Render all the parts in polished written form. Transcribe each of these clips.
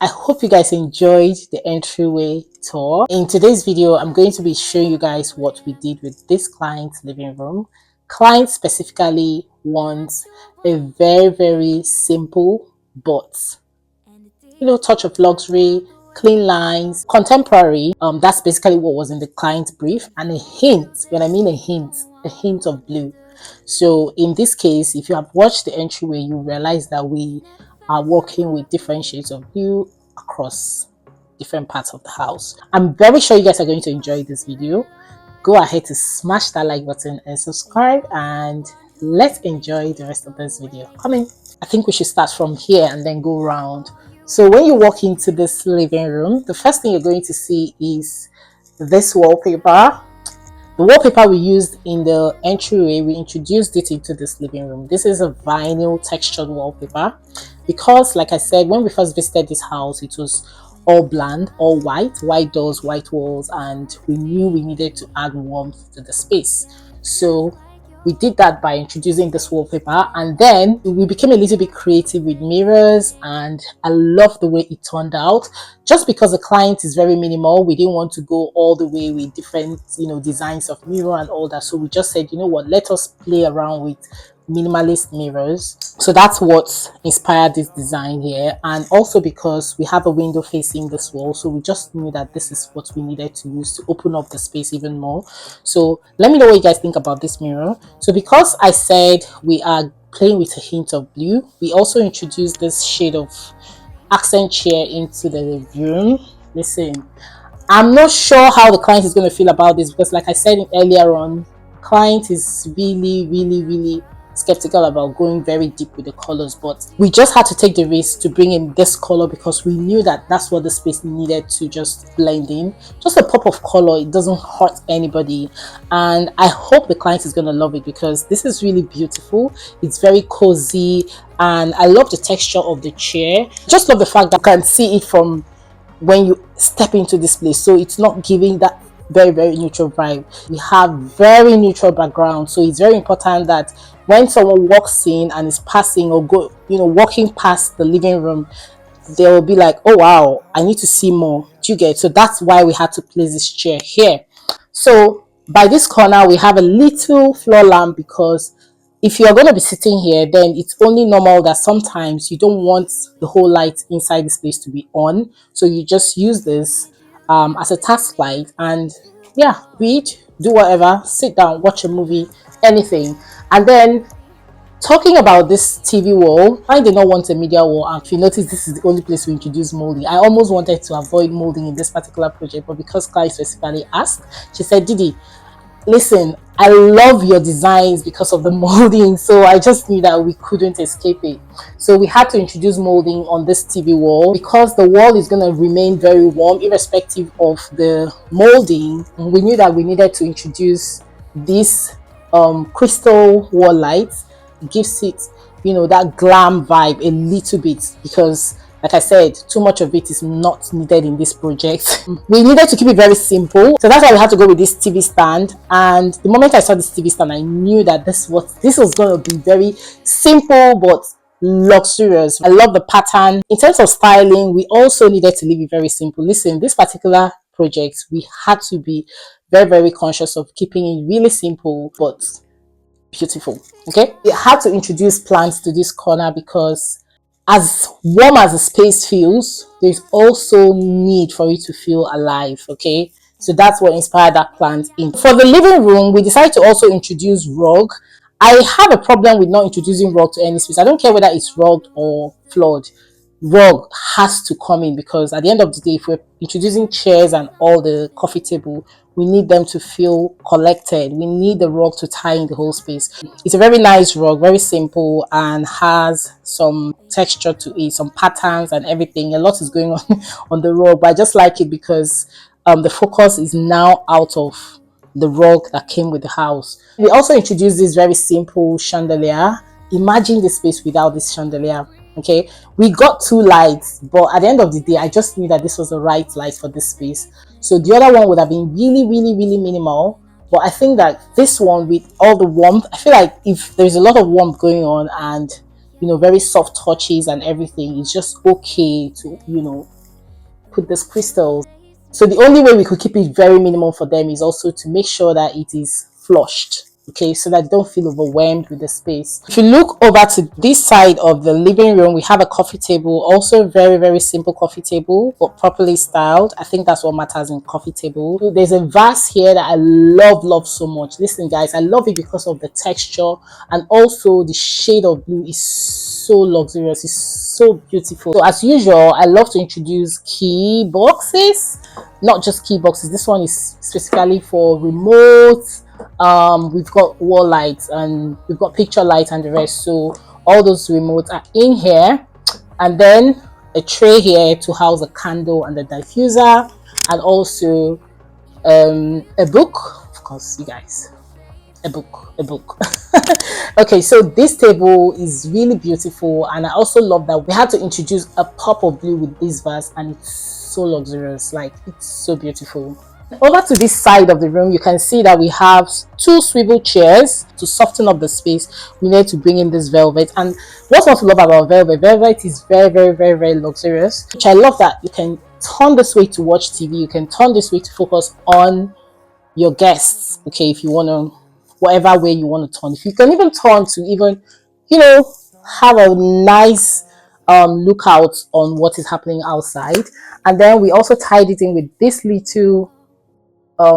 I hope you guys enjoyed the entryway tour. In today's video, I'm going to be showing you guys what we did with this client's living room. Client specifically wants a very simple but touch of luxury, clean lines, contemporary. That's basically what was in the client's brief, and a hint, when I mean a hint of blue. So in this case, if you have watched the entryway, you realize that we are working with different shades of blue across different parts of the house. I'm very sure you guys are going to enjoy this video. Go ahead to smash that like button and subscribe, and let's enjoy the rest of this video. Coming. I think we should start from here and then go around. So when you walk into this living room, the first thing you're going to see is this wallpaper. The wallpaper we used in the entryway, we introduced it into this living room. This is a vinyl textured wallpaper because, like I said, when we first visited this house, it was all bland, all white doors, white walls, and we knew we needed to add warmth to the space. So we did that by introducing this wallpaper, and then we became a little bit creative with mirrors, and I love the way it turned out. Just because the client is very minimal, we didn't want to go all the way with different designs of mirror and all that, so we just said, you know what, let us play around with minimalist mirrors. So that's what inspired this design here, and also because we have a window facing this wall, so we just knew that this is what we needed to use to open up the space even more. So let me know what you guys think about this mirror. So because I said we are playing with a hint of blue, we also introduced this shade of accent chair into the room. Listen, I'm not sure how the client is going to feel about this, because like I said earlier on, client is really skeptical about going very deep with the colors, but we just had to take the risk to bring in this color because we knew that that's what the space needed to just blend in. Just a pop of color, it doesn't hurt anybody, and I hope the client is going to love it because this is really beautiful. It's very cozy, and I love the texture of the chair. Just love the fact that you can see it from when you step into this place, so it's not giving that very neutral vibe. We have very neutral background, so it's very important that when someone walks in and is passing or walking past the living room, they will be like, oh wow, I need to see more. Do you get? So that's why we had to place this chair here. So by this corner we have a little floor lamp, because if you're going to be sitting here, then it's only normal that sometimes you don't want the whole light inside this place to be on, so you just use this as a task light, and yeah, read, do whatever, sit down, watch a movie, anything. And then talking about this TV wall, I did not want a media wall, and if you notice, this is the only place we introduced molding. I almost wanted to avoid molding in this particular project, but because Claire specifically asked, she said, Didi, listen, I love your designs because of the molding, so I just knew that we couldn't escape it. So we had to introduce molding on this TV wall because the wall is going to remain very warm irrespective of the molding. We knew that we needed to introduce this crystal wall light. It gives it that glam vibe a little bit, because like I said, too much of it is not needed in this project. We needed to keep it very simple, so that's why we had to go with this TV stand. And the moment I saw this TV stand, I knew that this was going to be very simple but luxurious. I love the pattern. In terms of styling, we also needed to leave it very simple. Listen, this particular project, we had to be very conscious of keeping it really simple but beautiful. Okay, we had to introduce plants to this corner because as warm as the space feels, there's also need for it to feel alive. Okay, so that's what inspired that plant in. For the living room, we decided to also introduce rug. I have a problem with not introducing rug to any space. I don't care whether it's rugged or floored. Rug has to come in, because at the end of the day, if we're introducing chairs and all the coffee table, we need them to feel collected. We need the rug to tie in the whole space. It's a very nice rug, very simple, and has some texture to it, some patterns and everything. A lot is going on on the rug, but I just like it because the focus is now out of the rug that came with the house. We also introduced this very simple chandelier. Imagine the space without this chandelier. Okay, we got 2 lights, but at the end of the day, I just knew that this was the right light for this space. So the other one would have been really minimal, but I think that this one, with all the warmth, I feel like if there's a lot of warmth going on and very soft touches and everything. It's just okay to, put this crystals. So the only way we could keep it very minimal for them is also to make sure that it is flushed. Okay, so that they don't feel overwhelmed with the space. If you look over to this side of the living room, we have a coffee table, also very, very simple coffee table, but properly styled. I think that's what matters in coffee table. There's a vase here that I love so much. Listen, guys, I love it because of the texture, and also the shade of blue is so luxurious. It's so beautiful. So as usual, I love to introduce key boxes, not just key boxes. This one is specifically for remotes. We've got wall lights and we've got picture lights and the rest, so all those remotes are in here. And then a tray here to house a candle and the diffuser, and also a book, of course, you guys, a book. Okay, so this table is really beautiful, and I also love that we had to introduce a pop of blue with this vase, and it's so luxurious, like it's so beautiful. Over to this side of the room, you can see that we have 2 swivel chairs. To soften up the space, we need to bring in this velvet. And what's what I love about velvet is very luxurious, which I love, that you can turn this way to watch TV, you can turn this way to focus on your guests. Okay, if you want to, whatever way you want to turn, if you can even turn to even, have a nice lookout on what is happening outside. And then we also tied it in with this little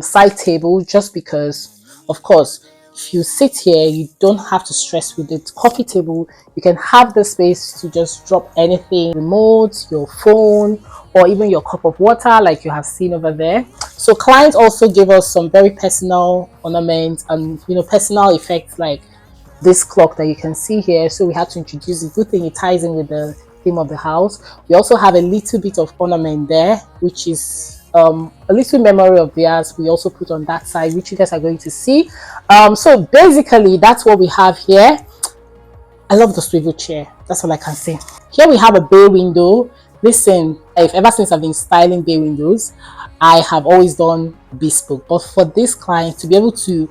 side table, just because, of course, if you sit here, you don't have to stress with it. Coffee table, you can have the space to just drop anything, remote, your phone, or even your cup of water, like you have seen over there. So clients also gave us some very personal ornaments and personal effects, like this clock that you can see here. So we had to introduce it. Good thing it ties in with the theme of the house. We also have a little bit of ornament there, which is a little memory of theirs. We also put on that side, which you guys are going to see. So basically that's what we have here. I love the swivel chair, that's all I can say. Here we have a bay window. Listen, ever since I've been styling bay windows, I have always done bespoke, but for this client to be able to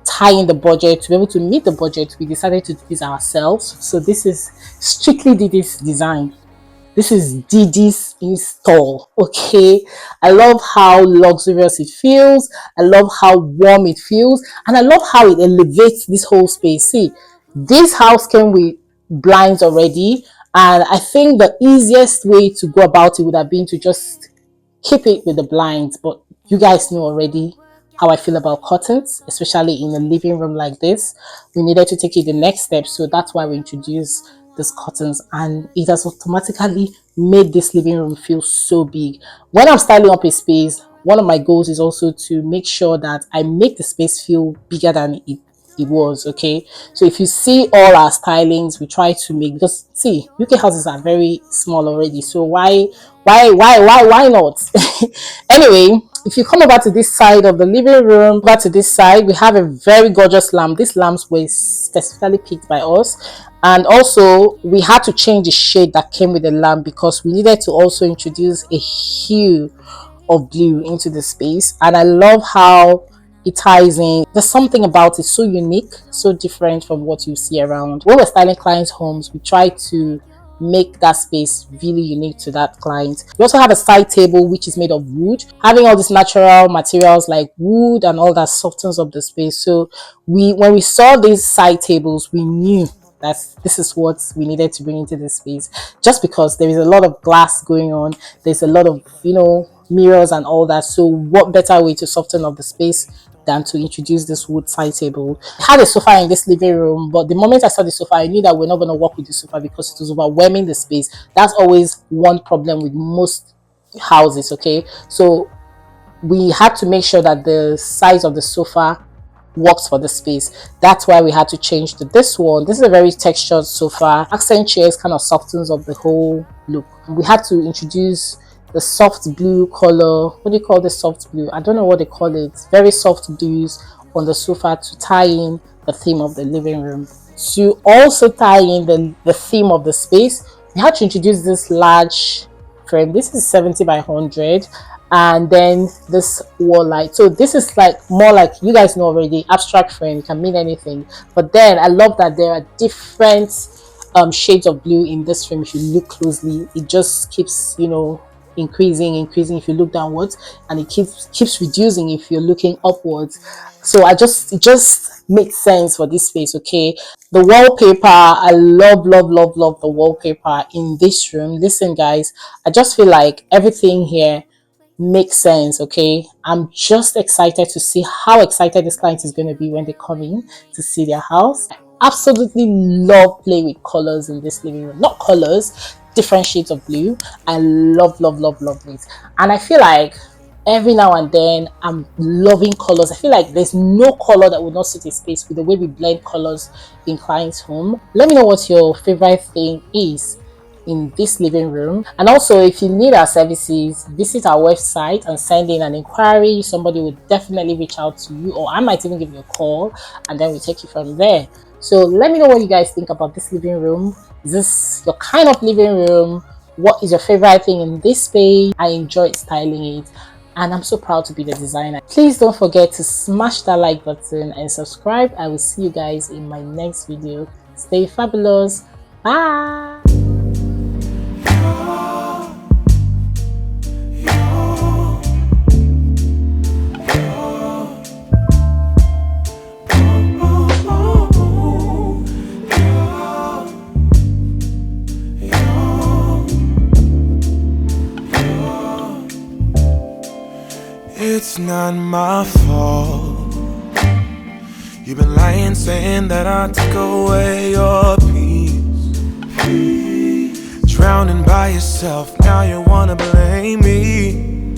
tie in the budget, to be able to meet the budget, we decided to do this ourselves. So this is strictly Didi's design. This is Didi's install. Okay, I love how luxurious it feels, I love how warm it feels, and I love how it elevates this whole space. See, this house came with blinds already, and I think the easiest way to go about it would have been to just keep it with the blinds, but you guys know already how I feel about curtains, especially in a living room like this. We needed to take it the next step, so that's why we introduced these curtains, and it has automatically made this living room feel so big. When I'm styling up a space, one of my goals is also to make sure that I make the space feel bigger than it was. Okay, so if you see all our stylings, we try to make, because see, UK houses are very small already, so why not? Anyway, if you come over to this side of the living room, over to this side, we have a very gorgeous lamp. These lamps were specifically picked by us, and also we had to change the shade that came with the lamp because we needed to also introduce a hue of blue into the space. And I love how it ties in. There's something about it so unique, so different from what you see around. When we're styling clients' homes, we try to make that space really unique to that client. We also have a side table which is made of wood. Having all these natural materials like wood and all that softens up the space. So when we saw these side tables, we knew that this is what we needed to bring into this space, just because there is a lot of glass going on, there's a lot of mirrors and all that. So what better way to soften up the space than to introduce this wood side table. I had a sofa in this living room, but the moment I saw the sofa, I knew that we're not going to work with the sofa because it was overwhelming the space. That's always one problem with most houses. Okay, so we had to make sure that the size of the sofa works for the space. That's why we had to change to this one. This is a very textured sofa. Accent chairs kind of softens up the whole look. We had to introduce the soft blue color. What do you call the soft blue? I don't know what they call it. Very soft blues on the sofa to tie in the theme of the living room. To also tie in the theme of the space, we had to introduce this large frame. This is 70 by 100, and then this wall light. So this is like more like, you guys know already, abstract frame. It can mean anything, but then I love that there are different shades of blue in this room, if you look closely, it just keeps, you know, increasing if you look downwards, and it keeps reducing if you're looking upwards. So it just makes sense for this space. Okay, the wallpaper, I love the wallpaper in this room. Listen guys, I just feel like everything here makes sense. Okay, I'm just excited to see how excited this client is going to be when they come in to see their house. Absolutely love play with colors in this living room. Not colors, different shades of blue. I love it. And I feel like every now and then I'm loving colors. I feel like there's no color that would not suit a space with the way we blend colors in clients' home. Let me know what your favorite thing is in this living room. And also, if you need our services, visit our website and send in an inquiry. Somebody will definitely reach out to you, or I might even give you a call, and then we take you from there. So let me know what you guys think about this living room. Is this your kind of living room? What is your favorite thing in this space? I enjoyed styling it, and I'm so proud to be the designer. Please don't forget to smash that like button and subscribe. I will see you guys in my next video. Stay fabulous. Bye. It's not my fault. You've been lying, saying that I took away your peace. Drowning by yourself, now you wanna blame me.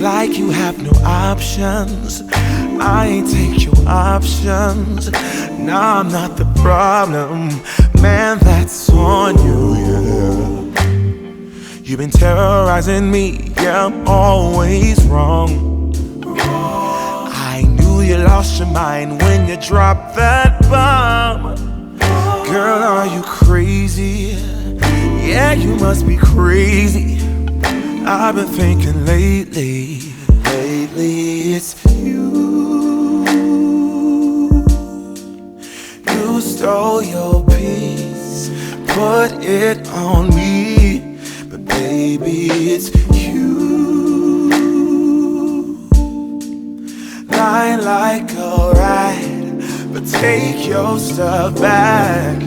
Like you have no options. I ain't take your options. Nah, I'm not the problem. Man, that's on you, yeah. You've been terrorizing me, yeah, I'm always wrong. I knew you lost your mind when you dropped that bomb. Girl, are you crazy? Yeah, you must be crazy. I've been thinking lately it's you. You stole your peace, put it on me. But baby, it's you. Lying like a rat, but take your stuff back.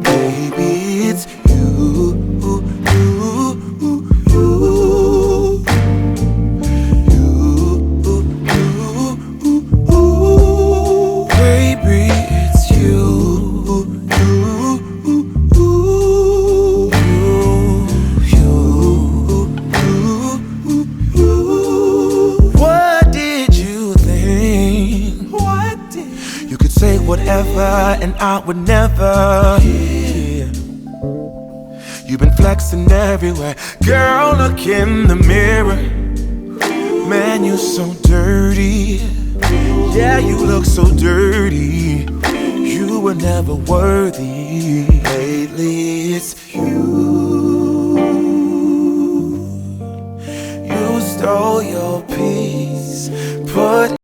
Baby, it's you. And I would never hear. You've been flexing everywhere. Girl, look in the mirror. Man, you so dirty. Yeah, you look so dirty. You were never worthy. Lately